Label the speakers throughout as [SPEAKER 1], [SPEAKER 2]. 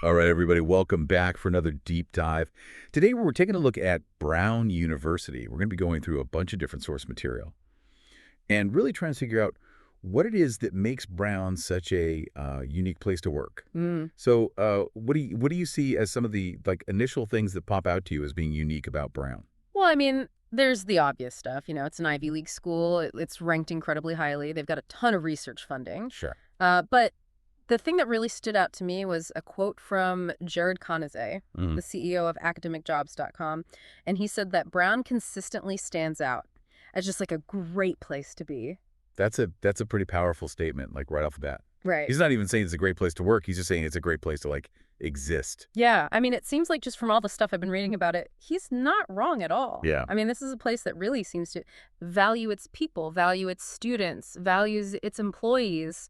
[SPEAKER 1] All right, everybody, welcome back for another deep dive. Today, we're taking a look at Brown University. We're going to be going through a bunch of different source material and really trying to figure out what it is that makes Brown such a unique place to work.
[SPEAKER 2] Mm.
[SPEAKER 1] So, what do you see as some of the initial things that pop out to you as being unique about Brown?
[SPEAKER 2] Well, I mean, there's the obvious stuff. It's an Ivy League school. It's ranked incredibly highly. They've got a ton of research funding.
[SPEAKER 1] Sure.
[SPEAKER 2] But the thing that really stood out to me was a quote from Jared Conizay, the CEO of AcademicJobs.com, and he said that Brown consistently stands out as just like a great place to be.
[SPEAKER 1] That's a pretty powerful statement, like right off the bat.
[SPEAKER 2] Right.
[SPEAKER 1] He's not even saying it's a great place to work. He's just saying it's a great place to exist.
[SPEAKER 2] Yeah. I mean, it seems like just from all the stuff I've been reading about it, he's not wrong at all.
[SPEAKER 1] Yeah.
[SPEAKER 2] I mean, this is a place that really seems to value its people, value its students, values its employees.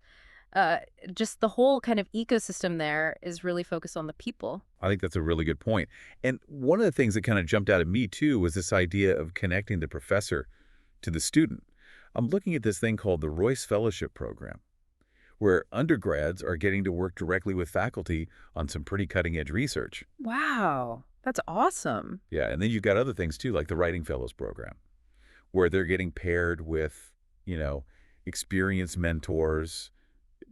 [SPEAKER 2] Just the whole kind of ecosystem there is really focused on the people.
[SPEAKER 1] I think that's a really good point. And one of the things that kind of jumped out at me, too, was this idea of connecting the professor to the student. I'm looking at this thing called the Royce Fellowship Program, where undergrads are getting to work directly with faculty on some pretty cutting-edge research.
[SPEAKER 2] Wow, that's awesome.
[SPEAKER 1] Yeah, and then you've got other things, too, like the Writing Fellows Program, where they're getting paired with, experienced mentors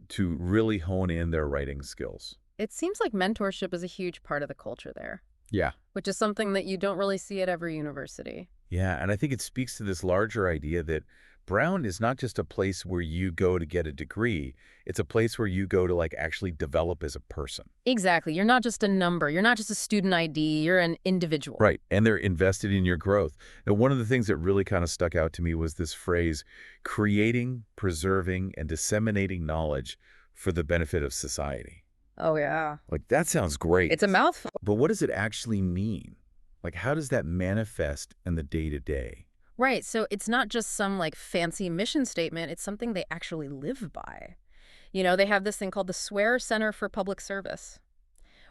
[SPEAKER 1] to really hone in their writing skills.
[SPEAKER 2] It seems like mentorship is a huge part of the culture there.
[SPEAKER 1] Yeah.
[SPEAKER 2] Which is something that you don't really see at every university.
[SPEAKER 1] Yeah, and I think it speaks to this larger idea that Brown is not just a place where you go to get a degree. It's a place where you go to actually develop as a person.
[SPEAKER 2] Exactly. You're not just a number. You're not just a student ID. You're an individual.
[SPEAKER 1] Right. And they're invested in your growth. And one of the things that really kind of stuck out to me was this phrase, creating, preserving, and disseminating knowledge for the benefit of society.
[SPEAKER 2] Oh, yeah.
[SPEAKER 1] That sounds great.
[SPEAKER 2] It's a mouthful.
[SPEAKER 1] But what does it actually mean? How does that manifest in the day-to-day?
[SPEAKER 2] Right. So it's not just some fancy mission statement. It's something they actually live by. They have this thing called the Swearer Center for Public Service,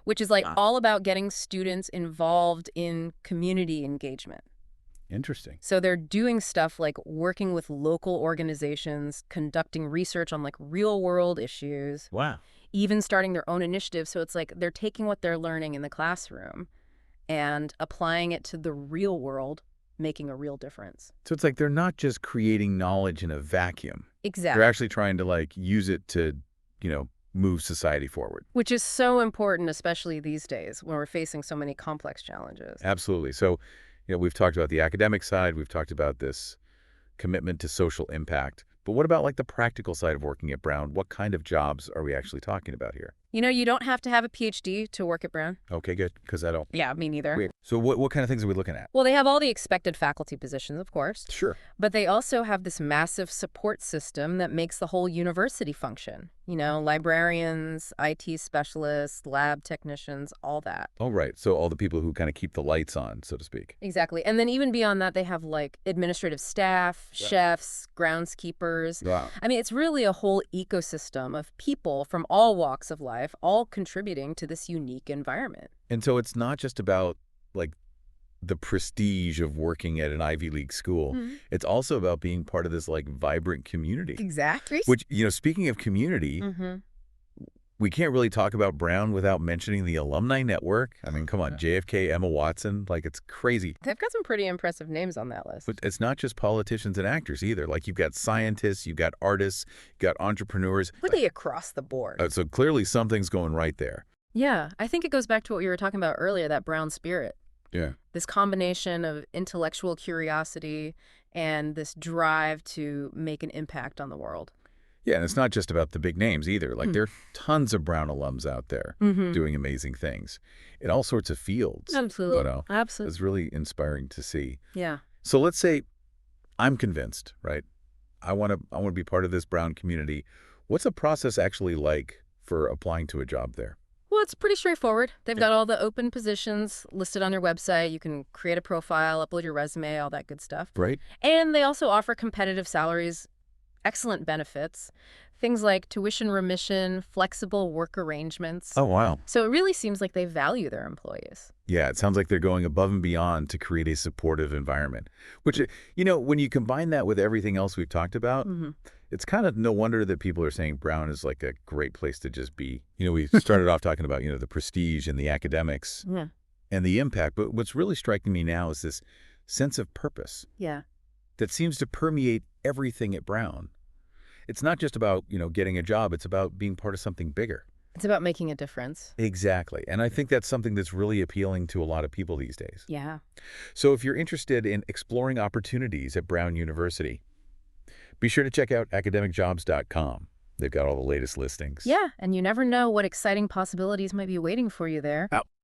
[SPEAKER 2] which is all about getting students involved in community engagement.
[SPEAKER 1] Interesting.
[SPEAKER 2] So they're doing stuff like working with local organizations, conducting research on real world issues.
[SPEAKER 1] Wow.
[SPEAKER 2] Even starting their own initiatives. So it's they're taking what they're learning in the classroom and applying it to the real world, making a real difference.
[SPEAKER 1] So it's they're not just creating knowledge in a vacuum.
[SPEAKER 2] Exactly.
[SPEAKER 1] They're actually trying to use it to, move society forward.
[SPEAKER 2] Which is so important, especially these days when we're facing so many complex challenges.
[SPEAKER 1] Absolutely. So, we've talked about the academic side. We've talked about this commitment to social impact. But what about the practical side of working at Brown? What kind of jobs are we actually talking about here?
[SPEAKER 2] You don't have to have a PhD to work at Brown.
[SPEAKER 1] Okay, good, because I don't.
[SPEAKER 2] Yeah, me neither.
[SPEAKER 1] Weird. So what kind of things are we looking at?
[SPEAKER 2] Well, they have all the expected faculty positions, of course.
[SPEAKER 1] Sure.
[SPEAKER 2] But they also have this massive support system that makes the whole university function. Librarians, IT specialists, lab technicians, all that.
[SPEAKER 1] Oh, right. So all the people who kind of keep the lights on, so to speak.
[SPEAKER 2] Exactly. And then even beyond that, they have administrative staff, chefs, groundskeepers.
[SPEAKER 1] Wow.
[SPEAKER 2] I mean, it's really a whole ecosystem of people from all walks of life, all contributing to this unique environment.
[SPEAKER 1] And so it's not just about the prestige of working at an Ivy League school.
[SPEAKER 2] Mm-hmm.
[SPEAKER 1] It's also about being part of this vibrant community.
[SPEAKER 2] Exactly.
[SPEAKER 1] Which, speaking of community, we can't really talk about Brown without mentioning the alumni network. I mean, come on, JFK, Emma Watson, it's crazy.
[SPEAKER 2] They've got some pretty impressive names on that list.
[SPEAKER 1] But it's not just politicians and actors either. You've got scientists, you've got artists, you've got entrepreneurs.
[SPEAKER 2] Really across the board.
[SPEAKER 1] So clearly something's going right there.
[SPEAKER 2] Yeah, I think it goes back to what we were talking about earlier, that Brown spirit.
[SPEAKER 1] Yeah.
[SPEAKER 2] This combination of intellectual curiosity and this drive to make an impact on the world.
[SPEAKER 1] Yeah, and it's not just about the big names either. There are tons of Brown alums out there doing amazing things in all sorts of fields.
[SPEAKER 2] Absolutely. Absolutely.
[SPEAKER 1] It's really inspiring to see.
[SPEAKER 2] Yeah.
[SPEAKER 1] So let's say I'm convinced, right? I want to be part of this Brown community. What's the process actually like for applying to a job there?
[SPEAKER 2] Well, it's pretty straightforward. They've got all the open positions listed on their website. You can create a profile, upload your resume, all that good stuff.
[SPEAKER 1] Right.
[SPEAKER 2] And they also offer competitive salaries, excellent benefits, things like tuition remission, flexible work arrangements.
[SPEAKER 1] Oh, wow.
[SPEAKER 2] So it really seems like they value their employees.
[SPEAKER 1] Yeah, it sounds like they're going above and beyond to create a supportive environment, which, when you combine that with everything else we've talked about, It's kind of no wonder that people are saying Brown is like a great place to just be. We started off talking about, the prestige and the academics
[SPEAKER 2] Yeah.
[SPEAKER 1] and the impact, but what's really striking me now is this sense of purpose
[SPEAKER 2] Yeah.
[SPEAKER 1] that seems to permeate everything at Brown. It's not just about, getting a job. It's about being part of something bigger.
[SPEAKER 2] It's about making a difference.
[SPEAKER 1] Exactly. And I think that's something that's really appealing to a lot of people these days.
[SPEAKER 2] Yeah.
[SPEAKER 1] So if you're interested in exploring opportunities at Brown University, be sure to check out academicjobs.com. They've got all the latest listings.
[SPEAKER 2] Yeah, and you never know what exciting possibilities might be waiting for you there.